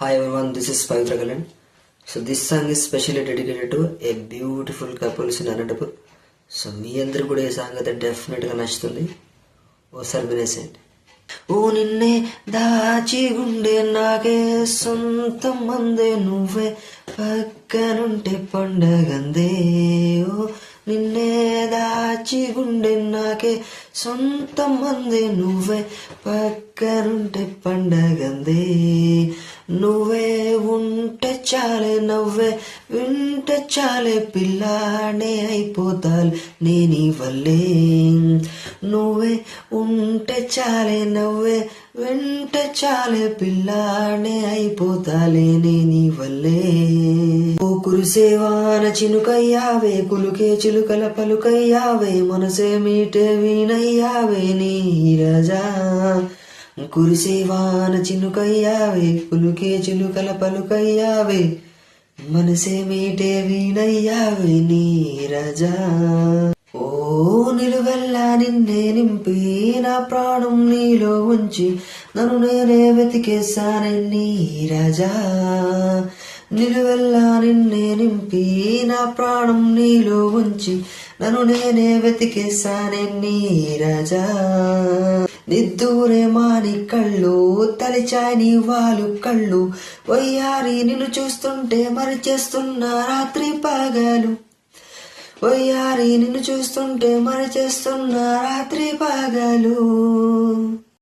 Hi everyone, this is Pavitra Galan. So this song is specially dedicated to a beautiful couples in Anantapur. So మీ అందరు కూడా ఈ song అయితే డెఫినెట్గా నచ్చుతుంది. ఓసారి వినేసేయండి. ఓ నిన్నే దాచి గుండె నాకే సొంతం అందే నువ్వే పక్కనుంటే పండగందే. ఓ నిన్నే దాచి గుండె నాకే సొంతం అందే నువ్వే పక్కనుంటే పండగందే. నువ్వే ఉంటే చాలే నవ్వే వింటే చాలే పిల్లానే అయిపోతాల్ నేనీ వల్లే. నువ్వే ఉంటే చాలే నవ్వే వింటే చాలే పిల్లానే అయిపోతాలే నేనీ వల్లే. ఓ కురిసేవాన చినుకయ్యావే కులుకే చిలుకల పలుకయ్యావే మనసే మీటే వీణయ్యావే నీ రజా. కురిసేవాన చినుకయ్యావే కులుకే చిలుకల పలుకయ్యావే మనసే మీటే వీణయ్యావే నీ రజా. ఓ నిలువెల్లా నిన్నే నింపి నా ప్రాణం నీలో ఉంచి నన్ను నేనే వెతికేశానే నీ రజా. నిలువెల్లా నిన్నే నింపి నా ప్రాణం నీలో ఉంచి నన్ను నేనే వెతికేశానే నీ రజా. నిద్దూరే మాని కళ్ళు తలిచాయి నీ వాలు కళ్ళు వయ్యారి నిన్ను చూస్తుంటే మరిచేస్తున్నా రాత్రి పగలు. వయ్యారి నిన్ను చూస్తుంటే మరిచేస్తున్నా రాత్రి పగలు.